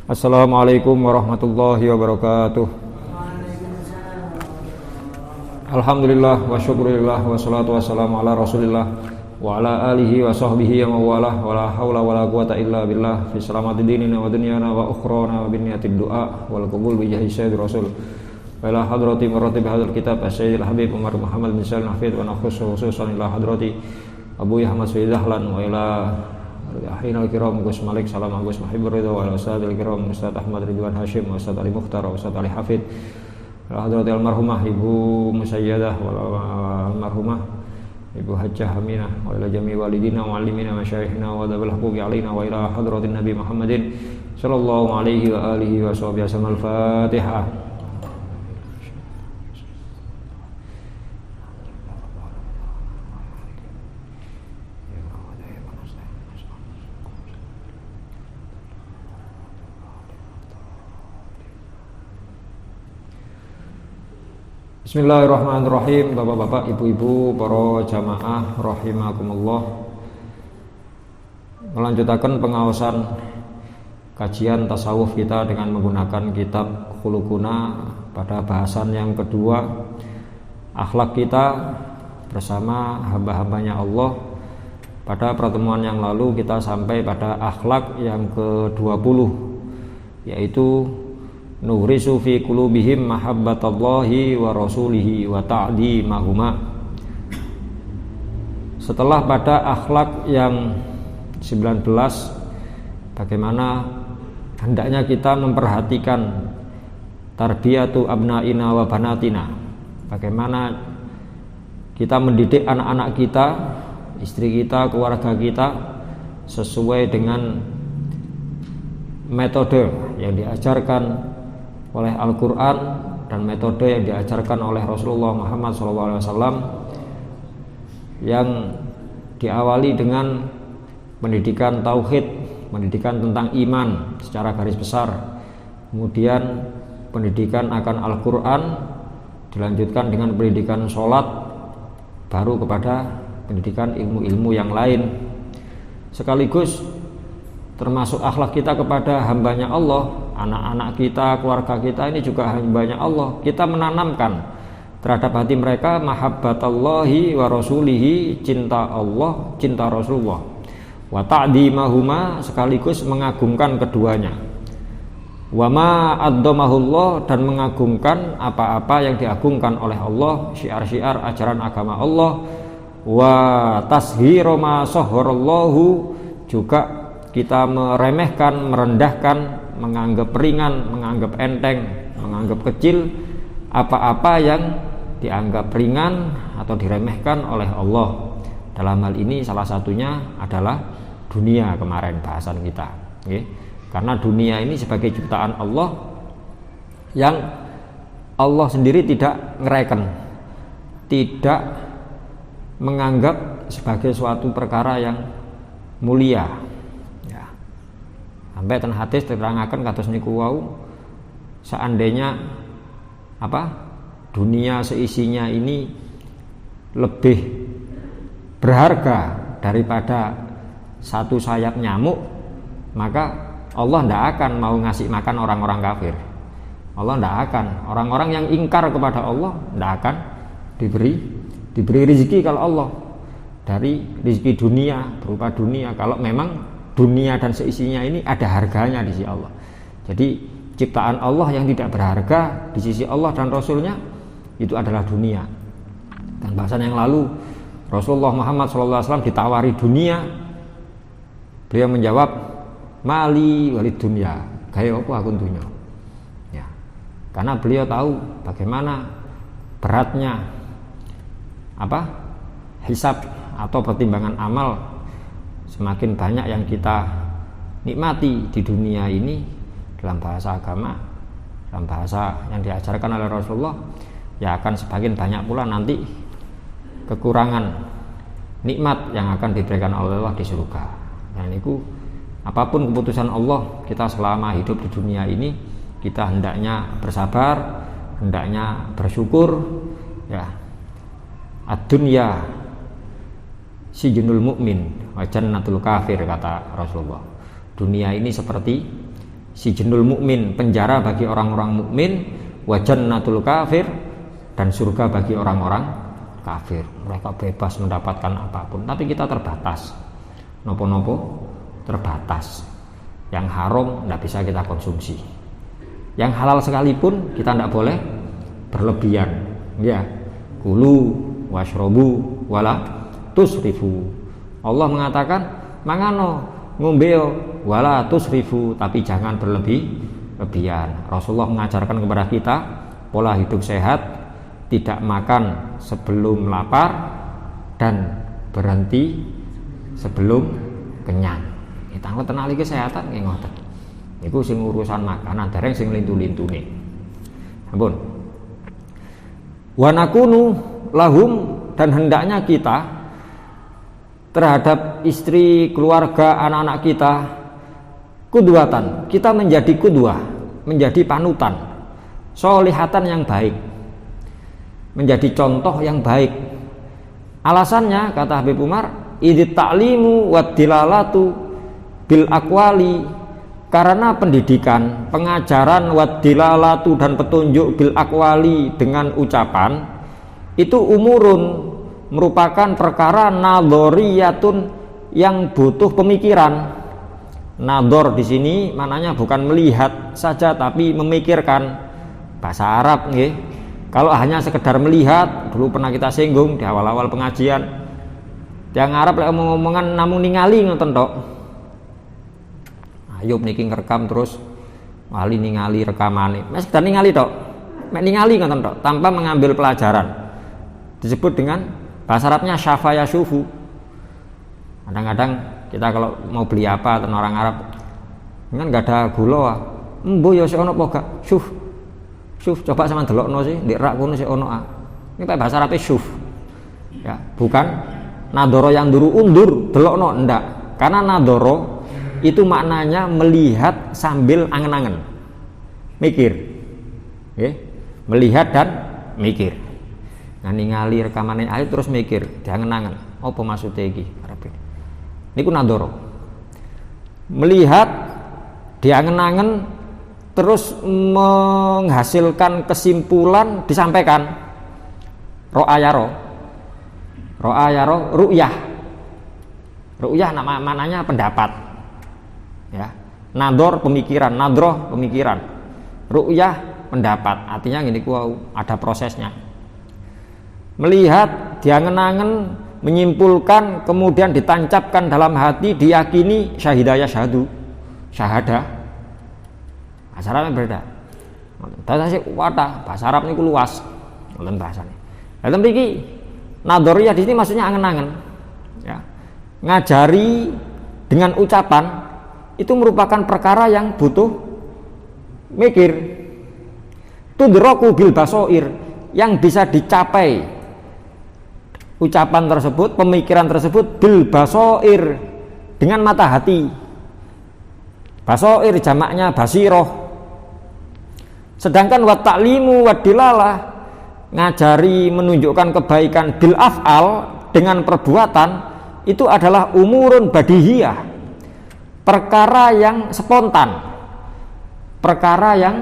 Assalamualaikum warahmatullahi wabarakatuh. Alhamdulillah wa syukurillah wa salatu wassalamu ala rasulillah wa ala alihi wa sahbihi wa mawalah wa la hawla wa la quwata illa billah fi salamati dinina wa dunyana wa ukhrana wa binniyatid du'a wal qabul bi jahi sayyid rasul wa ila hadrati maratib hadzal kitab as-sayyidil habib Umar Muhammad bin Salim Hafid wa nakhussu khususan ila hadrati Abu Ahmad Sayyid Dahlan wa ila akhina al-kiram Gus Malik salam Gus Muhibbur Ridha wa ala ustadzil kiram Ustadz Ahmad Ridwan Hashim wa Ustadz Ali Mukhtar wa Ustadz Ali Hafid wa hadrati almarhumah Ibu Musayyadah wa almarhumah Ibu Hajjah Aminah wa ila jami walidina wa alimina masyayikhina wa dabil huquqi alaina wa ila hadratin Nabi Muhammadin sallallahu alaihi wa alihi wa sahbihi wasallam. Al-Fatihah. Bismillahirrahmanirrahim. Bapak-bapak, ibu-ibu, para jamaah rahimakumullah. Melanjutkan pengawasan kajian tasawuf kita dengan menggunakan kitab Khuluquna pada bahasan yang kedua, akhlak kita bersama hamba-hambanya Allah. Pada pertemuan yang lalu kita sampai pada akhlak yang ke-20, yaitu nughrisu fi qulubihim mahabbatallahi wa rasulihi wa ta'dimahuma. Setelah pada akhlak yang 19, bagaimana hendaknya kita memperhatikan tarbiyatu abnaina wa banatina, bagaimana kita mendidik anak-anak kita, istri kita, keluarga kita sesuai dengan metode yang diajarkan oleh Al-Quran dan metode yang diajarkan oleh Rasulullah Muhammad SAW, yang diawali dengan pendidikan tauhid, pendidikan tentang iman secara garis besar, kemudian pendidikan akan Al-Quran, dilanjutkan dengan pendidikan sholat, baru kepada pendidikan ilmu-ilmu yang lain. Sekaligus termasuk akhlak kita kepada hambanya Allah, anak-anak kita, keluarga kita ini juga hambanya Allah. Kita menanamkan terhadap hati mereka mahabbatallahi wa rasulihi, cinta Allah, cinta Rasulullah, wa ta'dimahuma, sekaligus mengagungkan keduanya, wa ma addamahullah, dan mengagungkan apa-apa yang diagungkan oleh Allah, syiar-syiar ajaran agama Allah, wa tashhira ma sahharallahu, juga kita meremehkan, merendahkan, menganggap ringan, menganggap enteng, menganggap kecil apa-apa yang dianggap ringan atau diremehkan oleh Allah. Dalam hal ini salah satunya adalah dunia, kemarin bahasan kita, okay? Karena dunia ini sebagai ciptaan Allah yang Allah sendiri tidak ngereken, tidak menganggap sebagai suatu perkara yang mulia. Sampai ten hadis diterangkan kados niku wau, seandainya dunia seisinya ini lebih berharga daripada satu sayap nyamuk, maka Allah tidak akan mau ngasih makan orang-orang kafir. Allah tidak akan, orang-orang yang ingkar kepada Allah tidak akan diberi rezeki kalau Allah dari rezeki dunia, berupa dunia, kalau memang dunia dan seisinya ini ada harganya di sisi Allah. Jadi ciptaan Allah yang tidak berharga di sisi Allah dan Rasulnya itu adalah dunia. Dan bahasan yang lalu Rasulullah Muhammad SAW ditawari dunia, beliau menjawab mali walid dunya, gaya apa aku dunia. Ya, karena beliau tahu bagaimana beratnya hisab atau pertimbangan amal. Semakin banyak yang kita nikmati di dunia ini dalam bahasa agama, dalam bahasa yang diajarkan oleh Rasulullah, ya akan semakin banyak pula nanti kekurangan nikmat yang akan diberikan oleh Allah di surga. Dan itu apapun keputusan Allah kita selama hidup di dunia ini, kita hendaknya bersabar, hendaknya bersyukur, ya. Ad-dunya sijnul mukmin wa jannatul kafir, kata Rasulullah. Dunia ini seperti sijnul mukmin, penjara bagi orang-orang mukmin, wa jannatul kafir, dan surga bagi orang-orang kafir. Mereka bebas mendapatkan apapun, tapi kita terbatas. Nopo-nopo terbatas. Yang haram tidak bisa kita konsumsi. Yang halal sekalipun kita tidak boleh berlebihan. Ya, kulu washrobu wala tusrifu. Allah mengatakan mangano ngombeo wala tusrifu, tapi jangan berlebihan. Rasulullah mengajarkan kepada kita pola hidup sehat, tidak makan sebelum lapar dan berhenti sebelum kenyang. Kita ngoten ali kesehatan nggih ngoten. Niku sing urusan makanan, dereng sing lintu-lintune. Ampun. Wa nakunu lahum, dan hendaknya kita terhadap istri, keluarga, anak-anak kita kudwatan, kita menjadi kudwah, menjadi panutan, solihatan yang baik, menjadi contoh yang baik. Alasannya kata Habib Umar, idit ta'limu wad dilalatu bil akwali, karena pendidikan, pengajaran, wad dilalatu, dan petunjuk bil akwali, dengan ucapan, itu umurun, merupakan perkara nadoriyatun, yang butuh pemikiran. Nador di sini maknanya bukan melihat saja, tapi memikirkan. Bahasa Arab nggih. Kalau hanya sekedar melihat, dulu pernah kita singgung di awal-awal pengajian, yang Arab lek ngomong-ngomongan namung ningali ngoten tok. Ayub niki ngerekam terus wali ningali rekamane. Mas sekedar ningali tok. Mek ningali ngoten tok, tanpa mengambil pelajaran. Disebut dengan bahasa Arabnya syafa yashufu. Kadang-kadang kita kalau mau beli apa atau orang Arab kan nggak ada gula, mbo ya sik ono apa gak? Syuf, coba sama delokno sih, ndek rak kono sik ono ah. Ini pakai bahasa Arabnya syuf. Ya, bukan nadoro yang duru undur, delokno ndak. Karena nadoro itu maknanya melihat sambil angen-angen. Mikir. Nggih, melihat dan mikir. Ningali rekamane ayo terus mikir, diangen-angen. Apa maksudnya iki? Niku nadoro. Melihat, diangen-angen, terus menghasilkan kesimpulan, disampaikan. Ro'ayaro, ru'yah. Ru'yah maknanya pendapat. Ya. Nador pemikiran, nadroh pemikiran. Ru'yah pendapat. Artinya gini, ada prosesnya. Melihat, diangen-angen, menyimpulkan, kemudian ditancapkan dalam hati, diyakini, syahidaya syahadu, syahadah. Bahasa Arab berbeda. Bahasa wadah, bahasa Arab ini luas. Nonton bahasanya. Dalam begini, nadoriyah di sini maksudnya angen-angen. Ya. Ngajari dengan ucapan itu merupakan perkara yang butuh mikir. Tudroku bil basoir, yang bisa dicapai ucapan tersebut, pemikiran tersebut bil basoir, dengan mata hati. Basoir jamaknya basiroh. Sedangkan wat ta'limu wad dilalah, ngajari, menunjukkan kebaikan bil af'al, dengan perbuatan, itu adalah umurun badihiyah, perkara yang spontan, perkara yang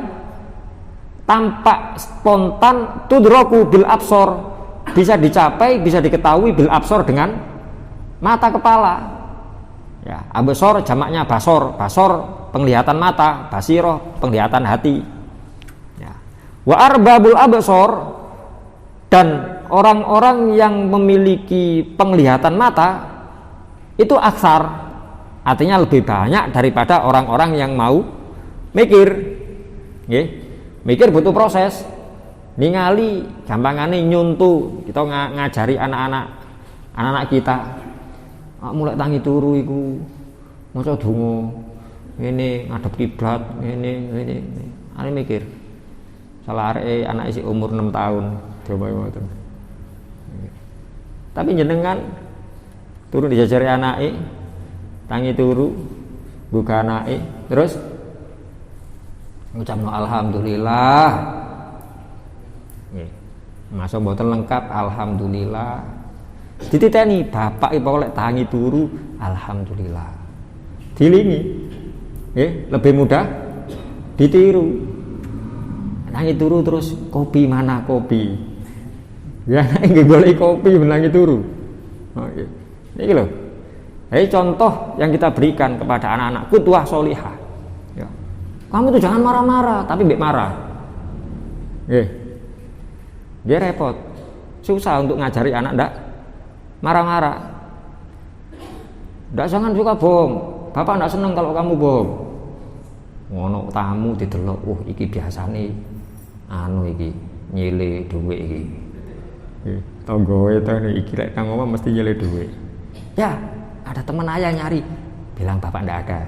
tampak spontan. Tudroku bil absor, bisa dicapai, bisa diketahui bil absor, dengan mata kepala. Ya, absor jamaknya basor, basor penglihatan mata, basiroh penglihatan hati. Ya. Wa arbabul absor, dan orang-orang yang memiliki penglihatan mata itu aksar, artinya lebih banyak daripada orang-orang yang mau mikir. Nggih. Mikir butuh proses. Ningali gampangane nyuntu, kita ngajari anak-anak kita. Mulai tangi turu iku maca donga, ngene ngadep kiblat, ngene. Ane mikir. Salah arek anak isi umur 6 tahun, coba ngoten. Tapi jenengan turun dijajari anake, tangi turu, buka anake, terus ngucapno alhamdulillah. Masa mboten lengkap alhamdulillah. Dititeni bapak ibu oleh tangi turu alhamdulillah. Dilingi. Lebih mudah ditiru. Nangi turu terus kopi mana kopi. Ya nggih golek kopi menangi turu. Oke. Iki lho. Ini contoh yang kita berikan kepada anak-anak qudwah sholihah. Ya. Kamu tuh jangan marah-marah, tapi mbek marah. Nggih. Nggih repot. Susah untuk ngajari anak ndak marah-marah. Ndak jangan suka bohong. Bapak ndak seneng kalau kamu bohong. Ngono tamu didelok, iki biasane anu iki nyile dhuwit iki. Tonggoe to iki lek nang omah mesti nyile dhuwit. Ya, ada teman ayah nyari, bilang bapak ndak ada.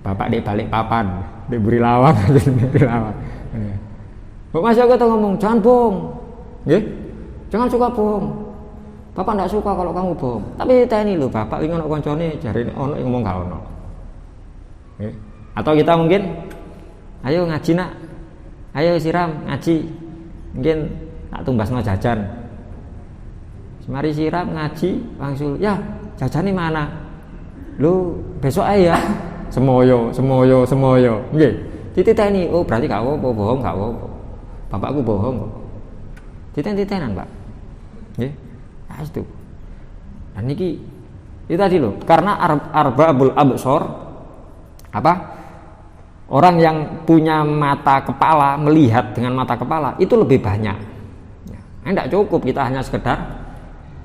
Bapak di balik papan, di buri lawang, di lawang. Kok masih aku tuh ngomong, jangan bohong, nggih, jangan suka bohong. Bapak ndak suka kalau kamu bohong. Tapi teni lho, bapak ingin ono koncone jarine ono yang ngomong gak ono. Nggih. Atau kita mungkin, ayo ngaji nak, ayo siram ngaji, mungkin tak tumbasno jajan. Mari siram ngaji langsung, ya jajan ini mana? Lu besok aja ya. Semoyo, nggih. Titeni, oh berarti gak apa bohong gak apa. Bapakku bohong kok. Titenan, Pak. Nggih. Nah itu. Dan ini tadi loh, karena arbabul absor apa? Orang yang punya mata kepala, melihat dengan mata kepala itu lebih banyak. Tidak cukup kita hanya sekedar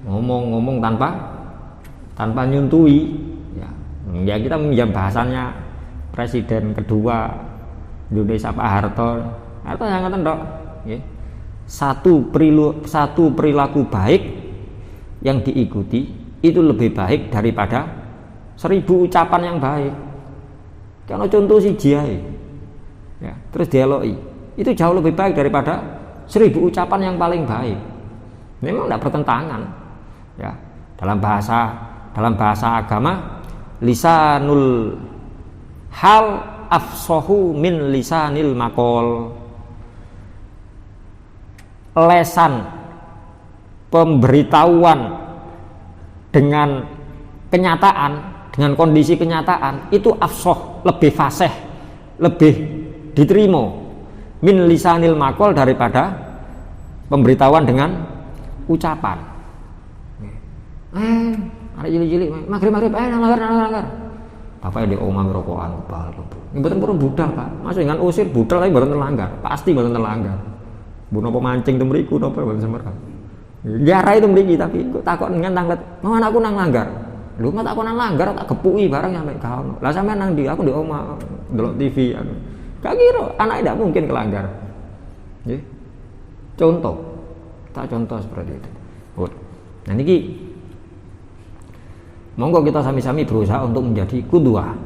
ngomong-ngomong tanpa nyuntui. Ya kita meminjam bahasanya Presiden kedua Indonesia Pak Harto. Harto yang ngoten tok. Satu perilaku baik yang diikuti itu lebih baik daripada 1000 ucapan yang baik. Kalau contoh si Jai, ya, terus dialogi, itu jauh lebih baik daripada 1000 ucapan yang paling baik. Memang tidak bertentangan, ya. Dalam bahasa agama, lisanul hal afsahu min lisanil maqal. Lesan pemberitahuan dengan kenyataan, dengan kondisi kenyataan itu afsah, lebih fasih, lebih diterima min lisanil maqal daripada pemberitahuan dengan ucapan. Arek cilik-cilik maghrib nang langgar. Bapak di omah rokokan bal. Ini mboten purun budal, Pak. Masuk dengan usir budal tapi mboten terlanggar. Pasti mboten terlanggar. Bu napa mancing teng mriku napa mboten semerah. Garai itu mriki tapi kok takok dengan tanglet, "Mau anakku nang langgar." Lho mak takon nang langgar tak gepuki barang sampe gak ono. Lah sampean nang ndi? Aku di omah ndelok TV anu. Gak kira anak tidak mungkin kelanggar. Nggih. Contoh. Tak contoh seperti itu. Nah niki monggo kita sami-sami berusaha untuk menjadi qudwah.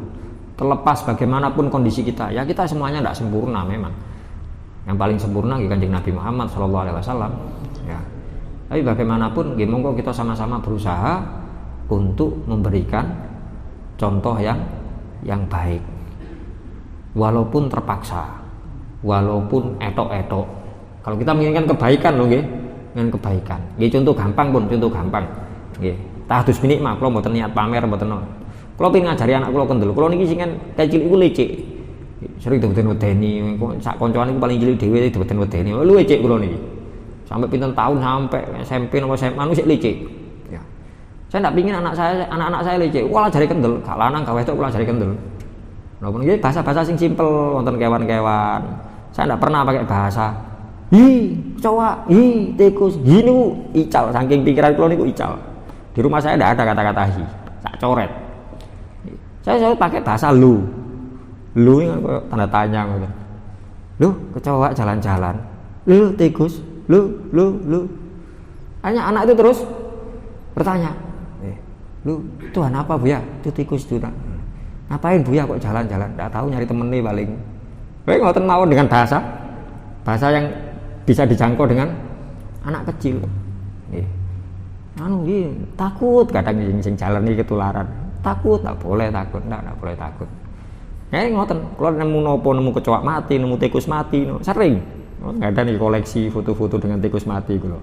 Terlepas bagaimanapun kondisi kita, ya kita semuanya tidak sempurna memang. Yang paling sempurna Kanjeng Nabi Muhammad SAW. Ya. Tapi bagaimanapun, monggo kita sama-sama berusaha untuk memberikan contoh yang baik. Walaupun terpaksa, walaupun etok-etok. Kalau kita menginginkan kebaikan loh, dengan kebaikan. Contoh gampang pun, contoh gampang. Tahdus binik mah, kalau mboten niat pamer mboten. Kalau pengen ngajari anak kula kendel, kula niki sing kecil iku lecek. Sering dibeten-beteni, sak kancane iku paling cilik dhewe dibeten-beteni. Lu lecek kula niki. Sampai pinten tahun sampai SMP napa SMA sik lecek. Ya. Saya ndak pengin anak-anak saya lecek. Kula ajari kendel, gak lanang gak wedok kula ajari kendel. Napa niki bahasa-bahasa sing simpel wonten kewan-kewan. Saya ndak pernah pakai bahasa kecoa, tikus, niku ical saking pikiran kula niku ical. Di rumah saya tidak ada kata-kata hi, tak coret. Saya selalu pakai bahasa lu ini tanda tanya gitu. Lu kecoa jalan-jalan, lu tikus, lu. Hanya anak itu terus bertanya, lu Tuhan apa Buya? Itu tikus itu nak. Ngapain Buya kok jalan-jalan? Tidak tahu nyari temen nih paling. Baik ngoten mawon dengan bahasa yang bisa dijangkau dengan anak kecil. Takut kadang sing jalan iki ketularan. Takut, tak boleh takut. Ngoten, kalau nemu kecoa mati, nemu tikus mati, sering. Nggak ada nih koleksi foto-foto dengan tikus mati kula.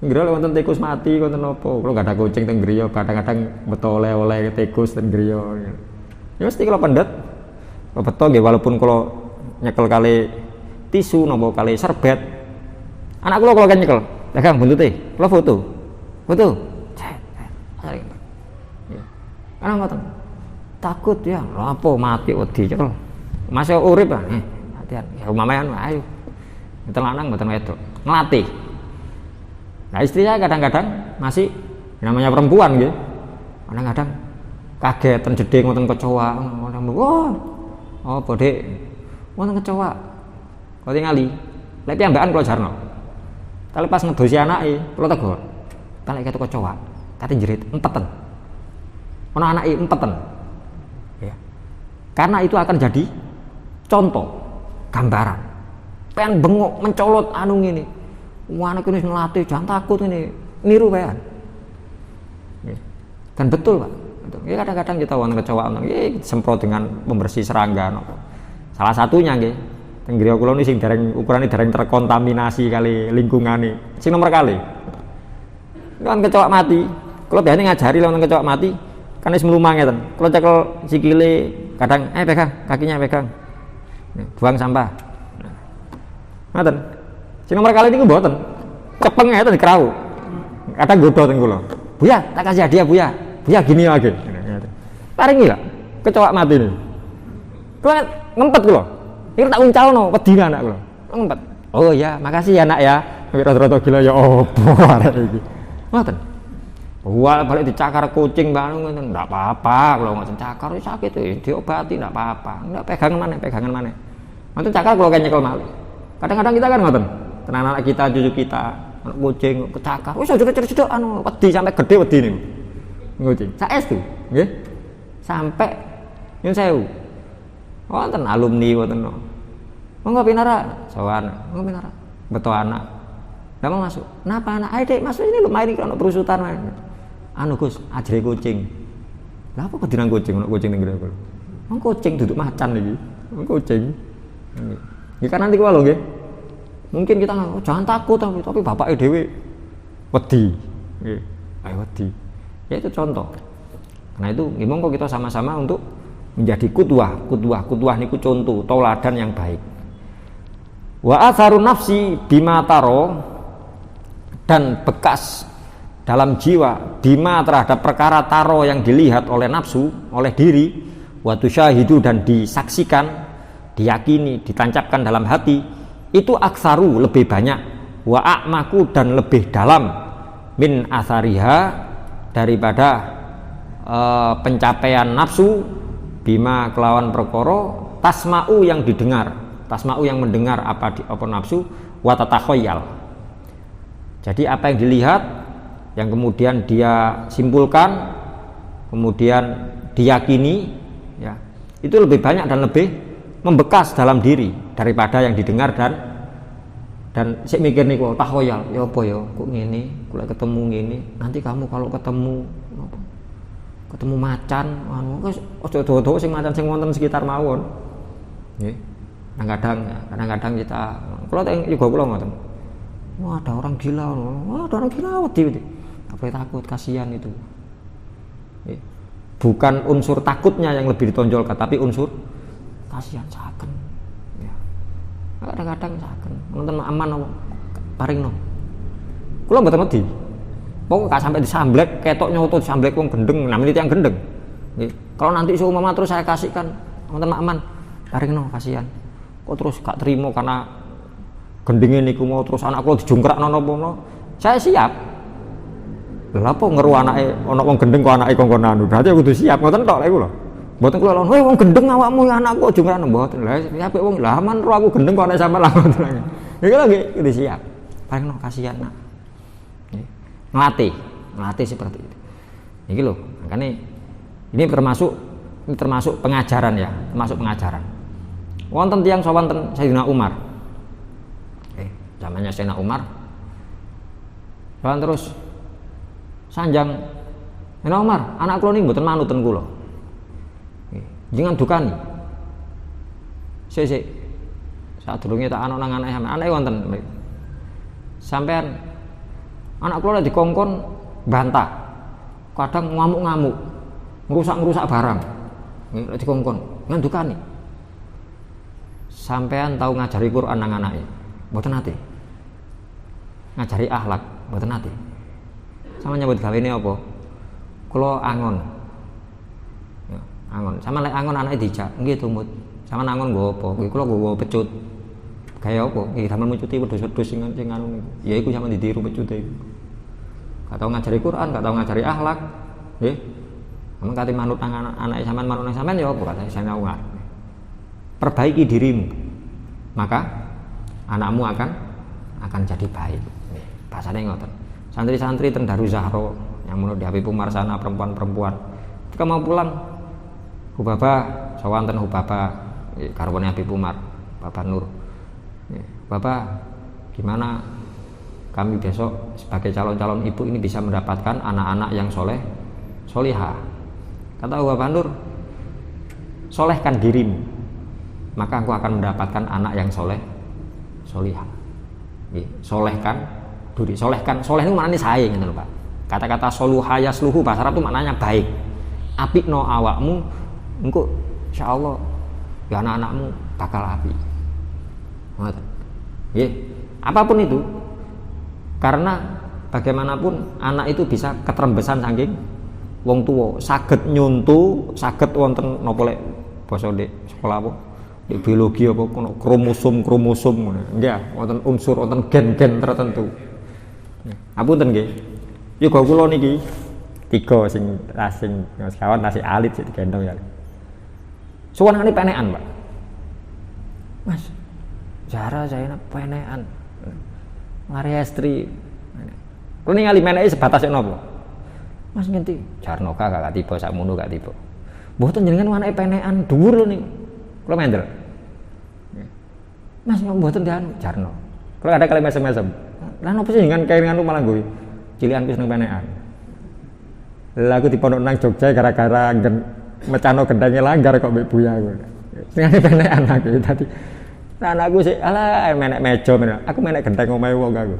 Ngira wonten tikus mati wonten napa? Kula nggak ada kucing teng griya, kadang-kadang beto oleh-oleh tikus teng griya. Ya mesti kula pendet beto nggih walaupun kula nyekel kali tisu napa kali serbet. Anak kula kan nyekel, pegang buntute, kula foto. Foto. Ya. Ana ngoten. Takut ya, apa mati wedi cekel. Masih urip ah. Hati-hati. Ya umayan ayo. Mboten lanang mboten wedok. Nglatih. Nah, istri saya kadang-kadang masih namanya perempuan gitu. Kadang-kadang kaget jeding wonten kecoa. Wah. Oh, Dek. Wonten kecoa. Kok tingali. Lek piyambakan kula jarno. Tapi pas ngedosi anake, kula tegur. Talek ketok kecoa. Kate jerit empeten. Ono anake empeten. Ya. Karena itu akan jadi contoh, gambaran. Pengen bengok mencolot anu ngene. Anak ini ngelatih, jangan takut ini, niru kan. Ya. Dan betul Pak. Ya kadang-kadang kita wonten kecoa, ya semprot dengan pembersih serangga. No. Salah satunya nggih, teng griya kula niki sing dereng ukurane dereng terkontaminasi kali lingkungane. Sing nomor kali. Kan kecoa mati. Kula biasane ngajari lawan kecoa mati, kan wis mlumang ngeten. Kula cekel sikile, kadang pegang, kakinya pegang. Buang sampah. Ngoten. Sing nomor kali niku mboten. Cepeng ngeten dikrau. Kadang godho teng kula. Buya, tak kasih hadiah Buya. Buya gini lagi. Paringi lah. Kecoa mati ini. Kula ngempet kula. Iki tak uncalno wedi anak kula. Ngempet. Oh ya, makasih ya Nak ya. Rada-rada gila ya opo arek iki. Ngoten. Buah balik dicakar kucing bareng ngoten. Ndak apa-apa kula ngoten cakar sakit diobati ndak apa-apa. Ndak pegangan maneh. Ngoten cakar kula nyekel malih. Kadang-kadang kita kan ngoten. Tenan anak kita, cucu kita, anak kucing kecakar. Wis aja cedhek anu wedi sampai gede wedi niku. Kucing. Saestu, nggih. Sampai nyun sewu. Wonten alumni wonten. Monggo pinara, sowan. Monggo pinara. Beto anak. Ndak mau masuk. Napa anak? Ayo Dek, masuk ini lho main iki ana perusutan wae. Anu Gus, ajre kucing. Lah apa kedinan kucing ana kucing ning ngene kula. Wong kucing duduk macan iki. Wong kucing. Nggih kan nanti kula lho nggih. Mungkin kita jangan takut tapi bapaknya dewe wedi. Nggih. Ayo wedi. Ya itu contoh. Nah itu monggo kita sama-sama untuk menjadi kudwah niku contoh, tauladan yang baik. Wa atharun nafsi bima taro, dan bekas dalam jiwa bima terhadap perkara taro yang dilihat oleh nafsu, oleh diri, wa tusyahidu dan disaksikan, diyakini, ditancapkan dalam hati, itu aksaru lebih banyak, wa a'maku dan lebih dalam, min athariha daripada pencapaian nafsu, bima kelawan perkara tasma'u yang didengar, tasma'u yang mendengar apa nafsu, wa tatakhayyal. Jadi apa yang dilihat, yang kemudian dia simpulkan, kemudian diyakini, ya, itu lebih banyak dan lebih membekas dalam diri daripada yang didengar dan sik mikir niku takhoyal ya apa ya kok ngene kula ketemu ngene nanti kamu kalau ketemu macan anu wis aja dodo sing macan sing wonten sekitar mawon nggih kadang-kadang kita kula juga kula ngoten wah ada orang gila wedi apa takut kasihan itu nggih bukan unsur takutnya yang lebih ditonjolkan tapi unsur kasihan saken ya. Kadang-kadang saken nonton aman apa paringno kula mboten wedi pokok gak sampai disamblek ketok nyoto disamblek wong gendeng namanya tiyang gendeng nggih kalau nanti seumpama terus saya kasihkan nonton aman paringno kasihan kok terus gak terima karena gendenge niku mau terus anak kula dijungkrakno napa saya siap lha apa ngeru anake ana wong gendeng kok anake kongkonan berarti aku kudu siap ngoten tok lek kula. Mboten kula lon, "Hei wong gendeng awakmu anakku aja ngrano mboten." Lah apik wong lah aman ro aku gendeng kok nek sampean lah ngoten. Iki lho nggih kudu siap. Parengno kasihan nak. Nggih. Ngelatih seperti itu. Iki lho, makane ini termasuk pengajaran ya, termasuk pengajaran. Wonten tiyang sowan ten Sayyidina Umar. Zamannya Sayyidina Umar. Sowan terus sanjang Sayyidina Umar, anak kula niki mboten manut ten kula. Jangan dukani. Sik. Sadurunge tak ana nang anake wonten. Sampean anak kula dikongkon bantah. Kadang ngamuk-ngamuk. Ngrusak barang. Nek dikongkon, ngandukani. sampean tahu ngajari Quran nang anake? Mboten nate. Ngajari akhlak, mboten nate. Sama nyambut gawene apa? Kula angon. Ya, angon. Sama lek angon anake dijak, nggih tumut. Sama angon nggo apa? Nggih kula nggo pecut. Kaya apa? Nggih sampean mencuti wedhus-wedhus sing anu niku. Ya iku sampean ditiru pecute iku. Gak tau ngajari Quran, gak tau ngajari akhlak. Nggih. Sampeyan kate manut nang anake sampean manut nang sampean ya apa kata saya ngawur. Perbaiki dirimu. Maka anakmu akan jadi baik. Nggih, bahasane ngoten. Santri-santri ten Darul Zahra yang menurut di Habib Umar sana perempuan-perempuan. Ketika mau pulang, Hubaba, sawan ten Hubaba, garwane Habib Umar, Bapak Nur. Bapak, gimana kami besok sebagai calon-calon ibu ini bisa mendapatkan anak-anak yang solihah? Kata Bapak Nur, solehkan dirimu, maka aku akan mendapatkan anak yang solihah. Solehkan diri, solehkan, soleh itu maknanya saing gitu loh Pak. Kata-kata soluha yasluhu bahasa Arab itu maknanya baik. Apikno awakmu, engko insyaallah ya anak-anakmu bakal apik. Ngoten. Nggih, apapun itu. Karena bagaimanapun anak itu bisa ketrembesan saking wong tuwa, saged nyuntu, saged wonten napa lek basa ndek sekolah apa? Ndek biologi apa kono kromosom ngono. Nggih, wonten unsur, wonten gen-gen tertentu. Apunten nggih. Yoga kula niki 3 sing kawan nasi alit sing digendong ya. Suwanane penekan, Pak. Mas, Zahra Zainab penekan. Mari istri. Kulo ningali meneke sebatas napa? Mas ngenti, Jarnoka gak tiba sakmono gak tiba. Mboten jenengan anake penekan dhuwur lho niku. Kulo mendel. Mas mboten dianu Jarno. Kulo ada kali mesem-mesem. Lah napa sih jenengan kairingan malah nggo cilikan wis nang penekan. Lah aku di pondok nang Jogja gara-gara mecano gendenge langgar kok mbek buya aku. Sing penekan aku tadi. Nah anakku sih, alah menek meja, aku menek genteng omahe wong aku.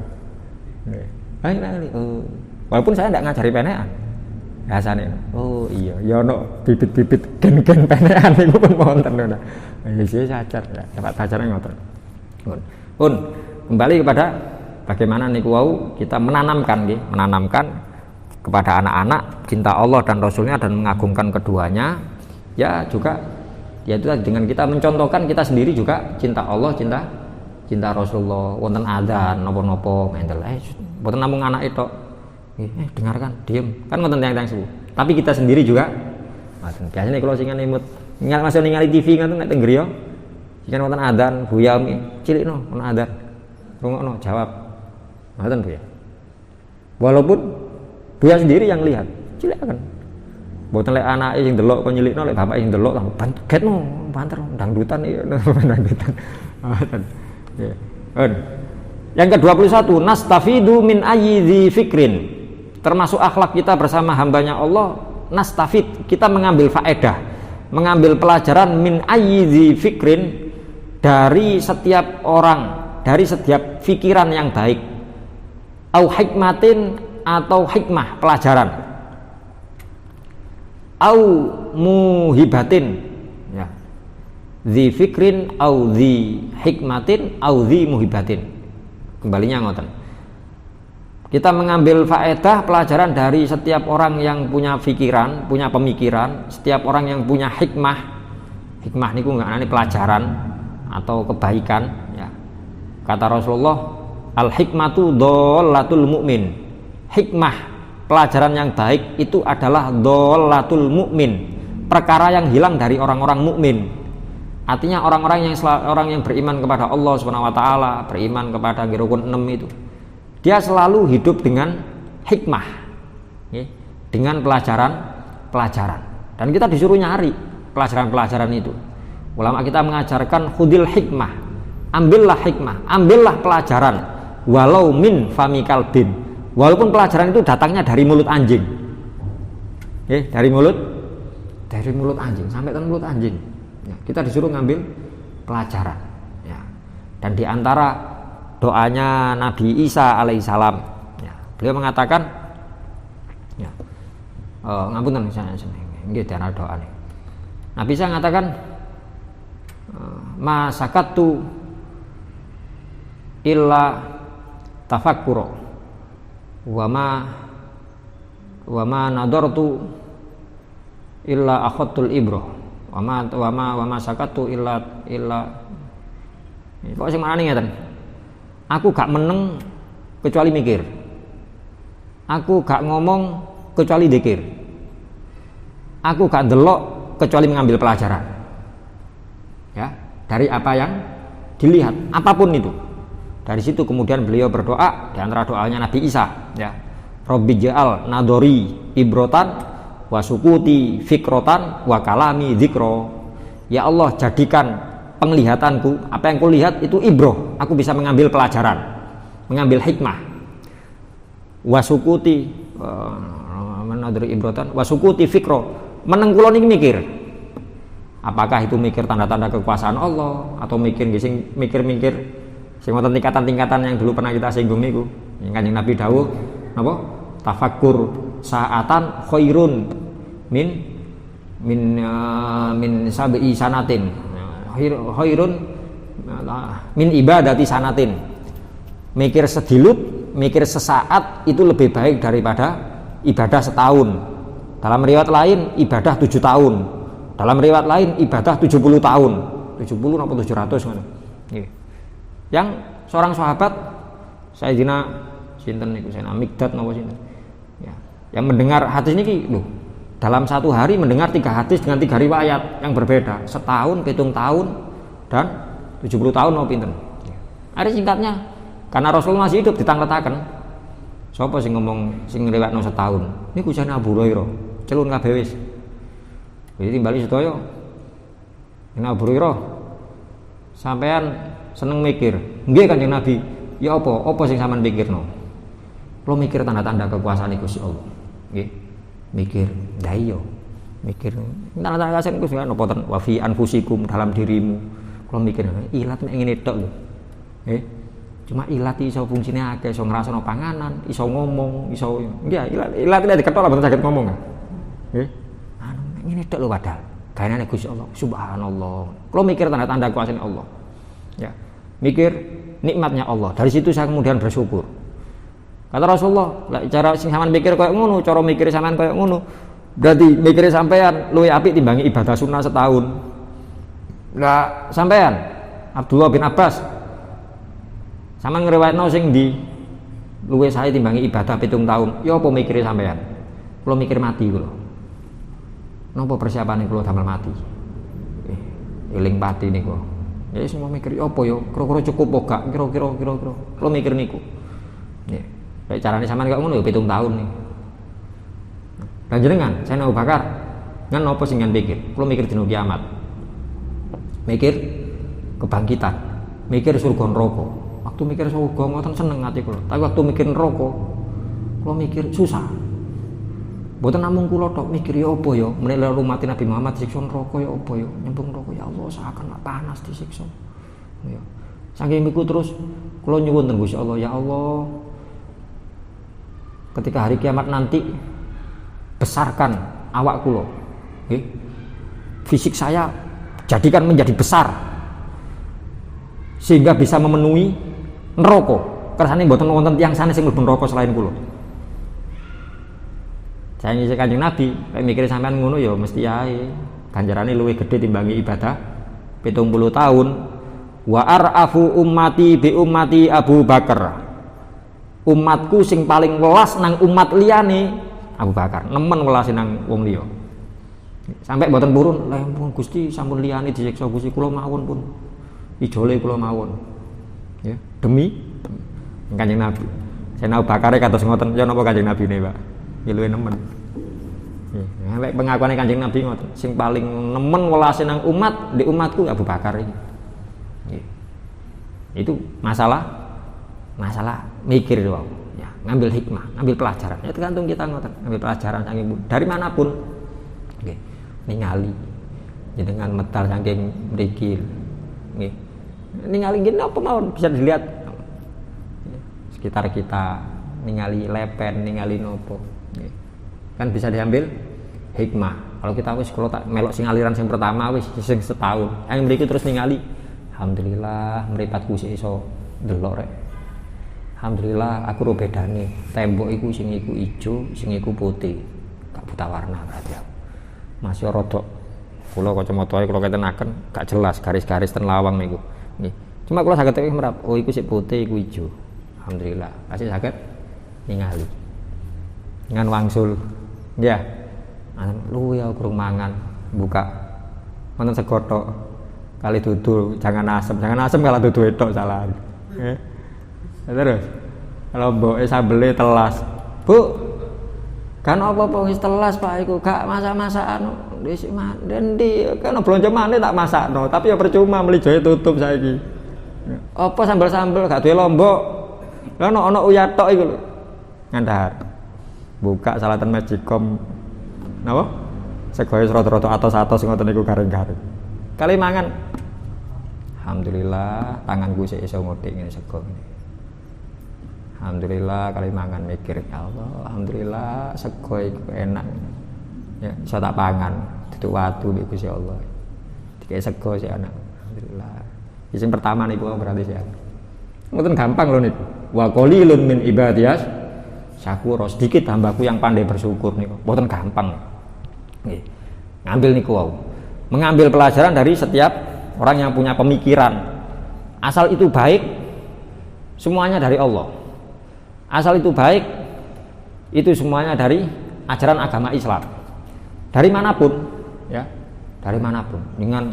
Oh. Walaupun saya tidak ngajari penekan, rasanya. Oh iya, ya ono bibit-bibit gen-gen penekan itu pun wonten lho. Ya sih cacat, ya dapat pacaran ngoten. Pun kembali kepada bagaimana niku wau kita menanamkan kepada anak-anak cinta Allah dan Rasulnya dan mengagungkan keduanya. Ya juga yaitu dengan kita mencontohkan kita sendiri juga cinta Allah, cinta Rasulullah, wonten adzan napa-napa mendel mboten namung anak itu dengarkan diem kan wonten tiyang-tiyang sepuh tapi kita sendiri juga biasanya kalau sing nimut masih ningali TV ngoten nek teng griya sing wonten adzan buya cilikno wonten adzan rungokno jawab ngoten Bu ya walaupun buya sendiri yang lihat cilik kan mboten lek anake sing delok kok nyilikno lek bapake sing delok langsung bangetno banter dangdutan iki dangdutan. Yang ke-21 nastafidu min ayyi fikrin termasuk akhlak kita bersama hambanya Allah nastafid kita mengambil faedah mengambil pelajaran min ayyi fikrin dari setiap orang dari setiap pikiran yang baik au hikmatin atau hikmah pelajaran au muhibatin ya dzi fikrin au dzi hikmatin au dzi muhibatin kembalinya ngoten kita mengambil faedah pelajaran dari setiap orang yang punya pikiran punya pemikiran setiap orang yang punya hikmah niku nggak pelajaran atau kebaikan ya kata Rasulullah al hikmatu dholatul mu'min hikmah pelajaran yang baik itu adalah dholatul mukmin, perkara yang hilang dari orang-orang mukmin. Artinya orang yang beriman kepada Allah Subhanahu wa taala, beriman kepada rukun 6 itu. Dia selalu hidup dengan hikmah. Ya, dengan pelajaran. Dan kita disuruh nyari pelajaran-pelajaran itu. Ulama kita mengajarkan khudil hikmah. Ambillah hikmah, ambillah pelajaran walau min fami kalbin. Walaupun pelajaran itu datangnya dari mulut anjing, dari mulut anjing sampai ke mulut anjing. Ya, kita disuruh ngambil pelajaran. Ya. Dan diantara doanya Nabi Isa alaihissalam, ya, beliau mengatakan, ya, ngapunten saya, nggih doa nih. Nabi Isa mengatakan, ma sakattu illa tafakkura wa ma nadartu illa akhadtul ibrah wa ma sakattu illa kok sing marane ngeten. Aku gak meneng kecuali mikir. Aku gak ngomong kecuali dzikir. Aku gak delok kecuali mengambil pelajaran. Ya, dari apa yang dilihat, apapun itu. Dari situ kemudian beliau berdoa, di antara doanya Nabi Isa, ya. Rabbi ja'al nadori ibrotan wa sukuti fikrotan wa kalami dzikro. Ya Allah, jadikan penglihatanku, apa yang kulihat itu ibroh, aku bisa mengambil pelajaran, mengambil hikmah. Wa sukuti nadori ibrotan wa sukuti fikro, meneng kula niki mikir. Apakah itu mikir tanda-tanda kekuasaan Allah atau mikir sing wonten tingkatan-tingkatan yang dulu pernah kita singgung niku. Yang Kanjeng Nabi dawuh napa? Tafakkur sa'atan khairun min sabi sanatin. Khairun min ibadati sanatin. Mikir sedilut, mikir sesaat itu lebih baik daripada ibadah setahun. Dalam riwayat lain ibadah 7 tahun. Dalam riwayat lain ibadah 70 tahun. 70 atau 700 ngono. Nggih. Yang seorang sahabat Sayyidina sinten niku Sayyidina Mikdad napa sinten. Ya, yang mendengar hadis niki lho, dalam satu hari mendengar 3 hadis dengan 3 riwayat yang berbeda, setahun, 7 tahun dan 70 tahun napa pinten. Ya. Ada singkatnya, karena Rasul masih hidup ditangletaken. Sapa sing ngomong sing riwayatno setahun? Niku jane Abu Hurairah. Celun kabeh wis. Jadi timbali sedaya. Ini Abu Hurairah sampean seneng mikir. Nggih Kanjeng Nabi. Ya apa sing sampean pikirno? Kulo mikir tanda-tanda kekuasaan Gusti Allah. Nggih. Mikir, ya iya. Mikir tanda-tanda kekuasaan Gusti Allah napa ten wa fi anfusikum, dalam dirimu. Kulo mikir ilat nek ngene tok lho. Cuma ilat iso fungsine akeh, iso ngrasakno panganan, iso ngomong, iso nggih ilat nek diketok lah mboten saged ngomong. Nggih. Anu ngene tok lho padahal. Gaweane Gusti Allah. Subhanallah. Kulo mikir tanda-tanda kekuasaan Allah. Ya. Mikir nikmatnya Allah. Dari situ saya kemudian bersyukur. Kata Rasulullah, lah cara sing sampean mikir koyo ngono, cara mikir sampean koyo ngono. Berarti mikire sampean luwih apik timbangi ibadah sunnah setahun. Lah sampean Abdullah bin Abbas sampean ngriwayatno sing ndi luwih sae timbangi ibadah 7 tahun. Ya apa mikire sampean? Kulo mikir mati kulo. Napa persiapane kulo damel mati? Eling pati niku. Ya semua mikir apa ya? Kira-kira cukup apa gak? Kira-kira. Kulo mikir niku. Nggih. Kayak carane sampean kok ngono ya 7 tahun nih. Lan jenengan, saya Abu Bakar, ngan apa sing ngen pikir? Kulo mikir dina kiamat. Mikir kebangkitan, mikir surga neraka. Waktu mikir surga ngoten seneng ati kulo. Tapi waktu mikir neraka, kulo mikir susah. Mboten namung kula tok mikir ya apa ya, menawa umat Nabi Muhammad disiksa neraka ya apa ya, nyembung neraka ya Allah seakan panas disiksa. Ya. Saking iku terus kula nyuwun ten Gusti Allah, ya Allah, ketika hari kiamat nanti besarkan awak kula. Nggih. Fisik saya jadikan menjadi besar sehingga bisa memenuhi neraka. Kersane mboten wonten tiyang sanes sing mlebu neraka selain kula. Saya ngisi Kanjeng Nabi, kayak mikir sampean ngono ya mesti ae. Ganjarane luwih gedhe timbangi ibadah 70 tahun. Wa arafu ummati bi ummati Abu Bakar. Umatku sing paling welas nang umat liyane Abu Bakar. Nemen welase nang wong liya. Sampai mboten purun, lah ampun Gusti sampun liyane disiksa Gusti kula mawon pun. Idole kula mawon. Ya, demi Kanjeng Nabi. Saya Abu Bakar kados ngoten, ya napa Kanjeng Nabi ne, Pak? Ya luwih nemen. Nek pengakuane Kanjeng Nabi ngoten, sing paling nemen welase nang umat, di umatku Abu Bakar iki. Itu masalah mikir wae. Ya, ngambil hikmah, ngambil pelajaran. Ya tergantung kita ngoten, ngambil pelajaran saking dari manapun. Nggih. Ningali jenengan medal saking mriki. Nggih. Ningali ngene apa mawon bisa dilihat sekitar kita, ningali lepen, ningali nopo. Kan bisa diambil hikmah. Kalau kita wis kalau tak melok sing aliran sing pertama wis sing setahun. Yang mriki terus ningali. Alhamdulillah mripatku sik iso ndelok rek. Alhamdulillah aku ro bedane. Tembok iku sing iku ijo, sing iku putih. Gak buta warna berarti aku. Masih rodok kula kacamatae kula ketenaken gak jelas garis-garis ten lawang niku. Nggih. Cuma kula saged merap, oh iku sik putih iku ijo. Alhamdulillah, masih saged ningali. Dengan wangsul. Ya. Lu ya kurang mangan, buka. Wonten segotok kali dudu, jangan asem kalau dudu wedok salah. Nggih. Terus kalau mboke sambele telas. Bu, kan apa-apa wis telas Pak iku gak masak-masakan wis ndi kan blonjo maneh tak masakno, tapi ya percuma mlijoe tutup saiki. Apa sambel-sambel gak duwe lombok. Lah ono uyat tok iku lho. Ngandhar. Buka salatan Magicom. Napa? Segoe rada-rada atos-atos ngoten niku garing-garing. Kali mangan. Alhamdulillah tanganku sik iso ngothik ngene sego ngene. Alhamdulillah kali mangan mikir ya Allah, alhamdulillah sego iku enak. Ya, iso tak pangan, duduk watu mbek Gusti Allah. Dikek sego sik enak. Alhamdulillah. Sing pertama niku berarti sih. Mboten gampang lho niku. Wa qalilun min ibadiyas syakur, sedikit hambaku yang pandai bersyukur niku. Mboten gampang. Nggih. Ngambil niku wau. Mengambil pelajaran dari setiap orang yang punya pemikiran. Asal itu baik, semuanya dari Allah. Asal itu baik, itu semuanya dari ajaran agama Islam. Dari manapun, ya, dari manapun. Dengan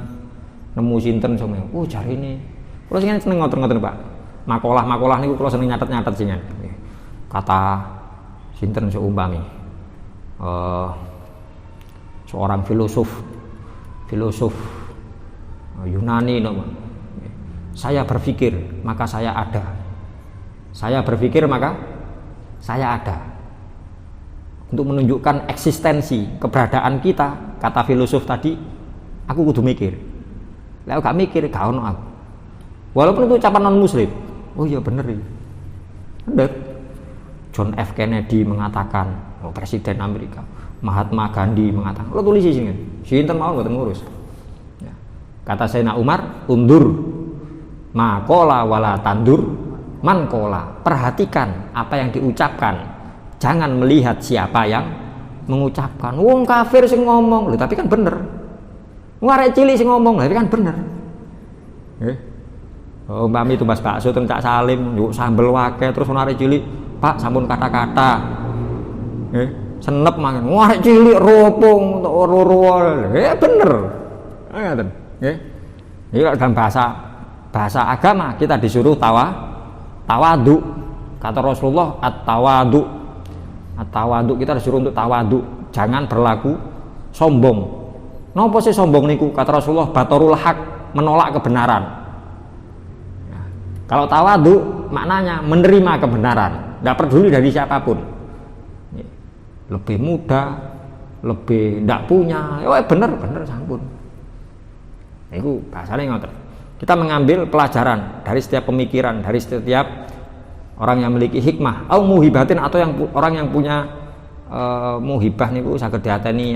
nemu sinten semua. Oh cari ini. Kalau sing seneng ngoten-ngoten Pak. Makalah niku kalau seneng nyatet-nyatet singan. Kata sinten seumpami seorang filosof Yunani saya berpikir maka saya ada. Saya berpikir maka saya ada. Untuk menunjukkan eksistensi keberadaan kita, kata filosof tadi, aku kudu mikir. Lah gak mikir gak ono aku. Walaupun itu ucapan non muslim. Oh iya bener ya. Bener. John F. Kennedy mengatakan, oh, Presiden Amerika. Mahatma Gandhi mengatakan, lo tulis sini, sinten mau mboten ngurus. Ya. Kata Sayyidina Umar, undur makola wala tandur mankola. Perhatikan apa yang diucapkan, jangan melihat siapa yang mengucapkan. Wong kafir sing ngomong, loh, tapi kan bener. Wong arek cilik sing ngomong, tapi kan bener. Oh, mbami tumbas bakso teng Cak Salim, yuk sambel wake terus ono arek cilik, Pak sampun kata-kata. Senep mangan. Wah, cilik ropong untuk oro-oro. Bener. Ngoten, nggih. Iki dalam bahasa agama kita disuruh tawadu. Kata Rasulullah at-tawadu. At-tawadu kita disuruh untuk tawadu. Jangan berlaku sombong. Napa sih sombong niku? Kata Rasulullah batorul haq, menolak kebenaran. Ya. Kalau tawadu maknanya menerima kebenaran, enggak peduli dari siapapun. Lebih muda, lebih ndak punya, bener sampun. Itu bahasanya ngoten. Kita mengambil pelajaran dari setiap pemikiran, dari setiap orang yang memiliki hikmah, au muhibatin atau orang yang punya muhibah niku saged diateni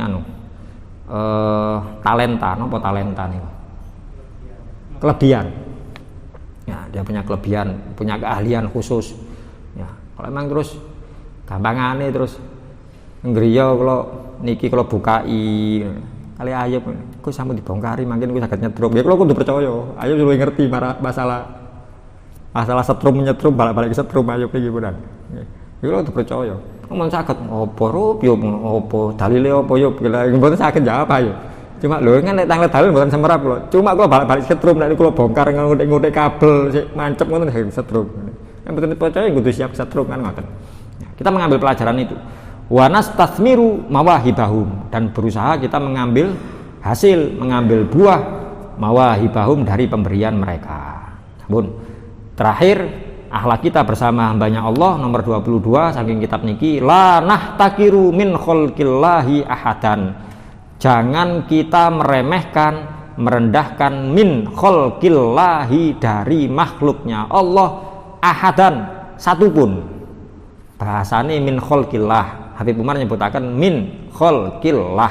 talenta, napa talenta niku? Kelebihan. Ya, dia punya kelebihan, punya keahlian khusus. Ya, kalau emang terus gampangane terus ngriya kalau bukai kali ayub kok sampun dibongkari mungkin aku saged nyetrum ya kalau kudu percaya ayub luwih ngerti masalah setrum nyetrum balik-balik setrum ayub iki punan ya kalau kudu percaya mun saged apa rup yo apa dalile apa yo mboten saged jawab ayo cuma lho kan nek tanglet dalil mboten semerap kula cuma kula balik-balik setrum nek kula bongkar ngutik-ngutik kabel sik mancep ngoten setrum yang mboten percaya kudu siap setrum kan ngoten kita mengambil pelajaran itu wa nastathmiru mawahibahum dan berusaha kita mengambil buah mawahibahum dari pemberian mereka. Bun. Terakhir akhlak kita bersama hambanya Allah nomor 22 saking kitab niki la nahtakiru min khalqillahi ahadan. Jangan kita meremehkan, merendahkan min khalqillahi dari makhluknya Allah ahadan satupun. Bahasane min khalqillah. Habib Umar menyebutkan min khalqillah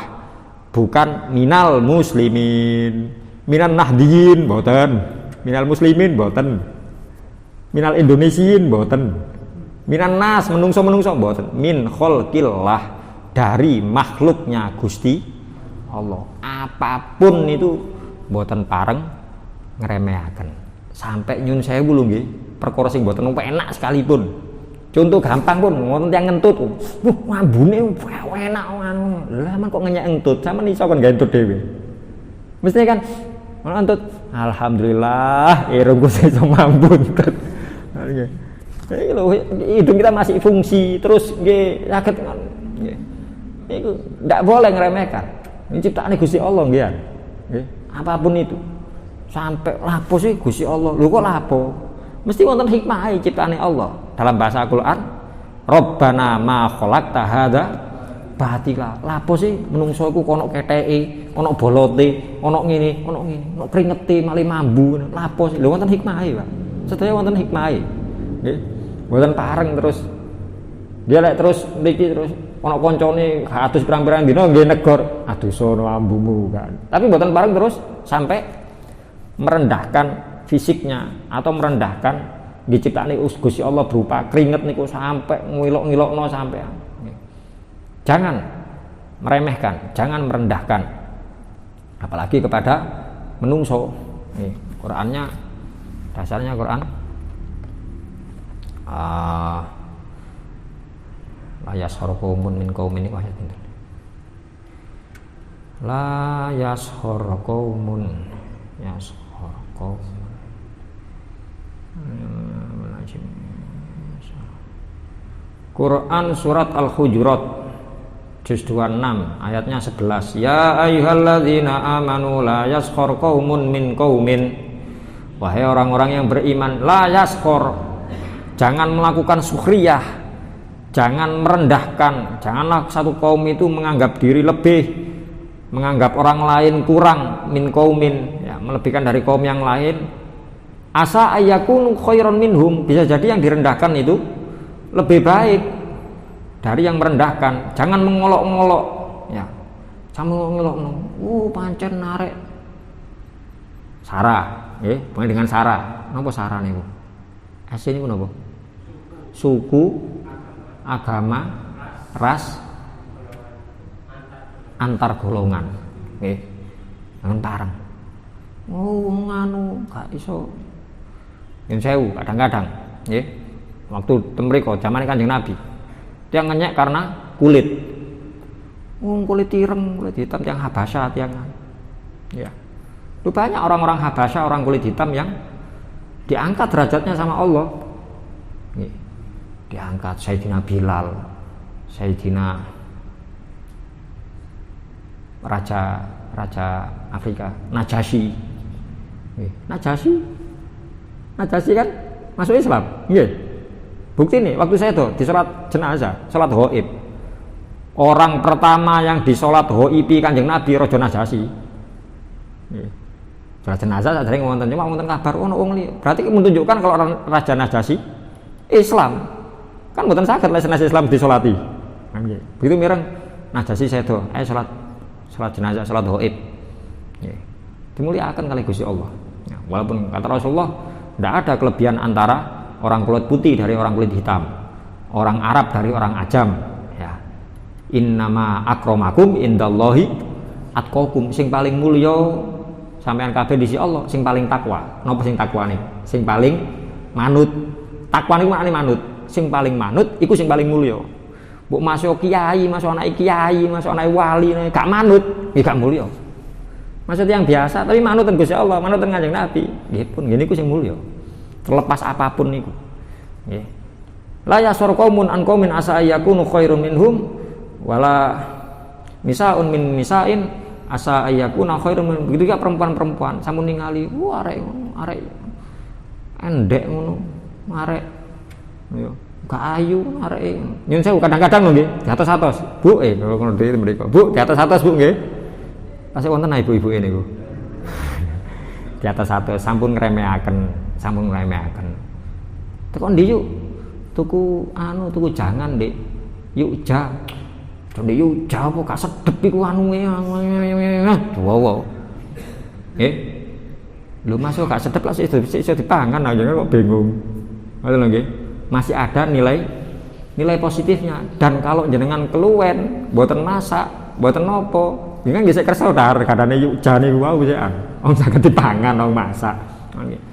bukan minal muslimin, minan nahdiyin mboten, minal muslimin mboten, minal indonesiin mboten, minan nas menungso mboten, min kholqillah, dari makhluknya Gusti Allah. Apapun itu mboten pareng ngremehaken. Sampai nyun sewu lho nggih, perkara sing mboten enak sekalipun. Contoh gampang pun, wonten yang ngentut. Ambune enak anu. Lah men kok ngenyek ngentut, sampean iso kon gawe ngentut dhewe. Mesti kan ngentut, alhamdulillah irungku iso mampu ngentut. Iki lho, hidung kita masih fungsi, terus nggih saged nggih. Iku ndak boleh ngremehkan. Ini ciptaane Gusti Allah nggih. Nggih, apapun itu. Sampai lapo sih Gusti Allah. Lho kok lapo? Mesti wonten hikmah ciptaane Allah. Dalam bahasa Al-Qur'an, Rabbana ma khalaqta hadza batila. Lapo sih menungso iku kono keteke, ono bolote, ono ngene, ono kringete, male mambu. Lapo sih? Lho wonten hikmahe, Pak. Sedaya wonten hikmahe. Nggih. Mboten pareng terus. Dia lek terus mriki terus ono koncone kados pirang-pirang dina nggih negor, aduh sono ambumu kan. Tapi mboten pareng terus sampai merendahkan fisiknya atau merendahkan diciptakan Gusti Allah berupa keringet niku sampai ngilok-ngilokno sampai. Jangan meremehkan, jangan merendahkan, apalagi kepada menungso. Nih, Qurannya dasarnya Quran la yashhar qaumun min qaumin ini ayat ini. La yashhar qaumun yashhar qaumun. Quran surat Al-Hujurat juz 26 ayatnya 11. Ya ayyuhalladzina amanu la yaskhor qaumun min qaumin. Wahai orang-orang yang beriman, la yaskhor, jangan melakukan sukhriyah, jangan merendahkan. Janganlah satu kaum itu menganggap diri lebih, menganggap orang lain kurang, min qaumin, ya, melebihkan dari kaum yang lain. Asa ayyakunu khairan minhum, bisa jadi yang direndahkan itu lebih baik dari yang merendahkan. Jangan mengolok-ngolok, ya. Jangan mengolok-ngolok. Pancen narek Sarah, nggih, pengen dengan Sarah. Napa Sarah niku? Asli niku napa? Suku, agama, ras, antar golongan. Nggih. Jangan parang. Nganu gak iso. Yen sewu kadang-kadang, nggih. Waktu temriko zaman Kanjeng Nabi, dia ngenyek karena kulit. Kulit ireng, kulit hitam yang Habasyah, yang ya. Itu banyak orang-orang Habasyah, orang kulit hitam yang diangkat derajatnya sama Allah. Nih, diangkat Sayyidina Bilal, Sayyidina Raja Afrika, Najasyi. Nih, Najasyi kan masuk Islam, nggih. Bukti nih, waktu saya tuh di sholat jenazah, sholat ghaib, orang pertama yang di sholat ghaibi Kanjeng Nabi Raja Najasyi. Sholat jenazah saya ngomong cuma ngomong kabar, berarti menunjukkan kalau orang Raja Najasyi Islam, kan bukan sakit lah jenazah Islam disolati. Begitu mireng Najasyi saya tuh, sholat jenazah, sholat ghaib, dimuliakan kali Gusti Allah. Walaupun kata Rasulullah, tidak ada kelebihan antara orang kulit putih dari orang kulit hitam, orang Arab dari orang Ajam, ya. Innama akramakum indallahi atqakum, sing paling mulya sampean kabeh di sisi Allah sing paling takwa. Napa sing takwa nih? Sing paling manut. Takwa niku maknane manut. Sing paling manut iku sing paling mulya. Mbok masuk kiai, masuk anak kiai, masuk anak wali gak manut, nggih gak mulya. Maksud yang biasa tapi manut ten Gusti Allah, manut ten Kanjeng Nabi. Nggih pun ngene iku sing mulya. Terlepas apapun niku. Nggih. La yasur qaumun an qaumin asa yakunu khairum minhum wala nisaun min nisain asa yakuna khairum min. Begitu juga perempuan-perempuan sampun ningali arek endek ngono, arek yo gak ayu arek. Nyun sewu kadang-kadang lho nggih, di atas-atas. Bu, ngono dhewe mriko. Bu, di atas-atas Bu nggih. Pasti wonten ibu-ibu niku. Di atas-atas sampun ngremehaken. Tekon ndi yuk tuku tuku jangan Dik, yuk Dene yo Jawa gak sedep iku anune. Wow. Lho masuk gak sedep lah iso dipangan aja kok bingung. Ngoten lho nggih. Masih ada nilai positifnya. Dan kalau jenengan keluwen, mboten masak, mboten nopo, ya kan nggih sik kersa dar kadane yuk jane wae wisekan. Wong saged dipangan wong masak. Nggih.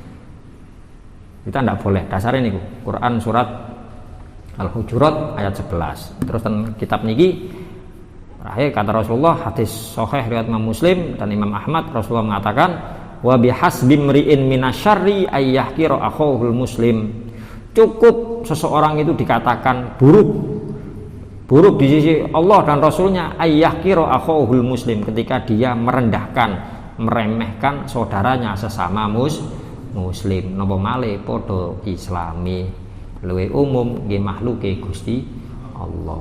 Kita ndak boleh. Dasare niku Quran surat Al-Hujurat ayat 11. Terus ten kitab niki terakhir kata Rasulullah, hadis sahih riwayat Imam Muslim dan Imam Ahmad, Rasulullah mengatakan wa bihasbi mri'in minasyarri ayyahkira akhahul muslim. Cukup seseorang itu dikatakan buruk di sisi Allah dan Rasulnya ayyahkira akhahul muslim, ketika dia meremehkan saudaranya sesama muslim. Napa malih padha islami luwih umum nggih makhluke Gusti Allah.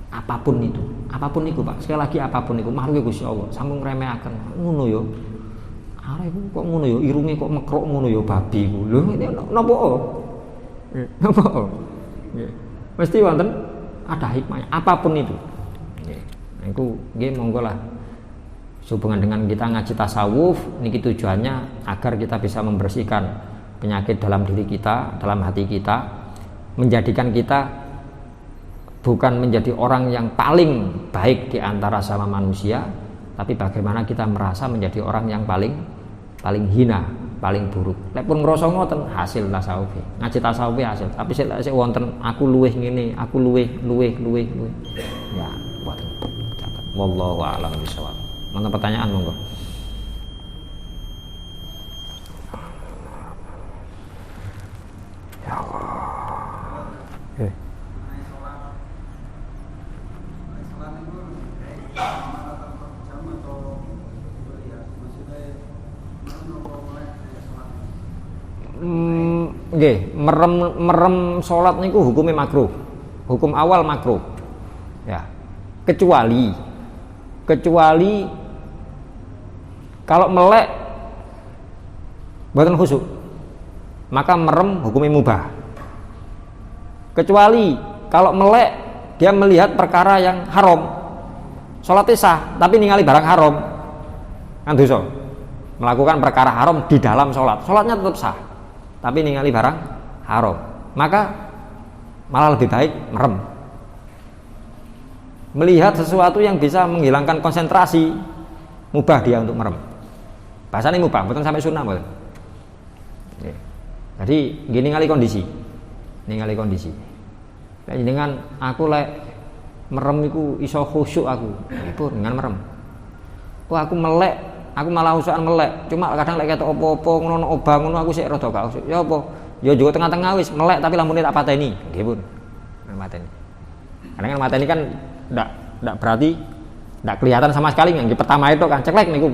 Apapun itu Pak, sekali lagi apapun itu makhluke Gusti Allah, sampun ngremehaken ngono yo. Arek kok ngono yo, irunge kok mekrok ngono yo babi ku. Lho napa? Napa? Nggih. Mesti wonten ada hikmahnya apapun itu. Nggih. Niku nggih monggo lah. Sehubungan dengan kita ngaji tasawuf niki tujuannya agar kita bisa membersihkan penyakit dalam diri kita, dalam hati kita, menjadikan kita bukan menjadi orang yang paling baik di antara sama manusia, tapi bagaimana kita merasa menjadi orang yang paling hina, paling buruk. Lek pun ngrasa ngoten hasil tasawuf. Ngaji tasawuf hasil, tapi sik wonten aku luweh ngene, aku luweh. Ya, mboten. Wallahu a'lam bishawab. Mana pertanyaan monggo? Ya Allah. Nggih, merem salat niku hukume makruh. Hukum awal makruh. Ya. Kecuali kalau melek mboten khusyuk, maka merem hukumnya mubah. Kecuali kalau melek dia melihat perkara yang haram, sholatnya sah tapi ningali barang haram, kan dosa. Melakukan perkara haram di dalam sholatnya tetap sah tapi ningali barang haram, maka malah lebih baik merem. Melihat sesuatu yang bisa menghilangkan konsentrasi, mubah dia untuk merem. Bahasanya mubah, betul sampai sunnah betul. Jadi gini ningali kondisi. Dengan aku lek merem iku iso khusyuk aku. Iku dengan merem. Wah aku melek, aku malah usahaan melek. Cuma kadang lek ketok apa-apa ngono obang ngono aku sik rada gak khusyuk. Ya apa? Ya juga tengah-tengah wis melek tapi lampune tak pateni. Nggih pun. Mateni. Kadang kan mateni kan ndak berarti ndak kelihatan sama sekali. Yang pertama itu kan ceklek niku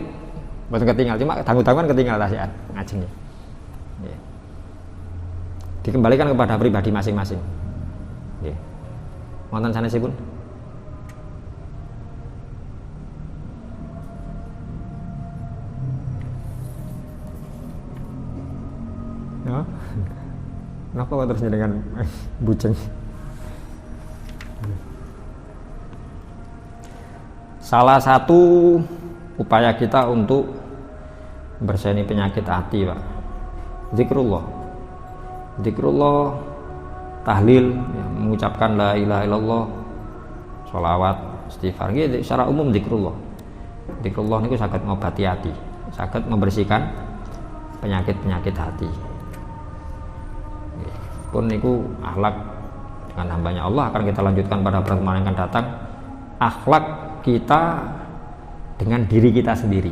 mboten ketinggal, cuma dangu-danguan ketinggal tahsian ngajenge. Nggih. Dikembalikan kepada pribadi masing-masing. Nggih. Wonten sanesipun? Ya. Kenapa kok terusnya dengan bujeng? Salah satu upaya kita untuk bersihani penyakit hati, Pak, zikrullah, tahlil, ya, mengucapkan la ilaha illallah, sholawat, istighfar. Gitu, secara umum zikrullah niku saged ngobati hati, saged membersihkan penyakit hati. Pun niku akhlak dengan hambanya Allah akan kita lanjutkan pada pertemuan yang akan datang. Akhlak kita dengan diri kita sendiri.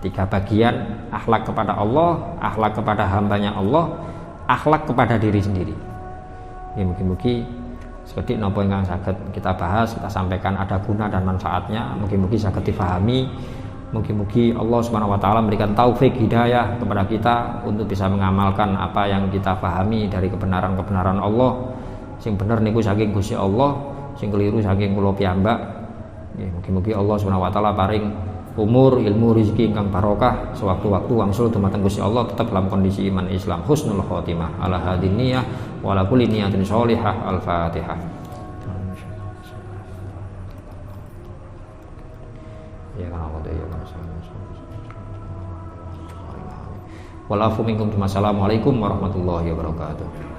3 bagian: akhlak kepada Allah, akhlak kepada hambanya Allah, akhlak kepada diri sendiri. Mugi-mugi sekedhik napa ingkang saged kita bahas, kita sampaikan ada guna dan manfaatnya. Mugi-mugi saged difahami. Mugi-mugi Allah Subhanahu wa taala memberikan taufik hidayah kepada kita untuk bisa mengamalkan apa yang kita pahami dari kebenaran-kebenaran Allah. Sing bener niku saking Gusti Allah, sing keliru saking kula piyambak. Mugi-mugi Allah Subhanahu wa taala paring umur, ilmu, rezeki ingkang barokah sewaktu-waktu wangsul dumateng Gusti Allah tetap dalam kondisi iman Islam, husnul khotimah, ala hadin niyah wa ala kulli niyatin sholihah. Al-Fatihah. Wal afu minkum. Wassalamualaikum warahmatullahi wabarakatuh.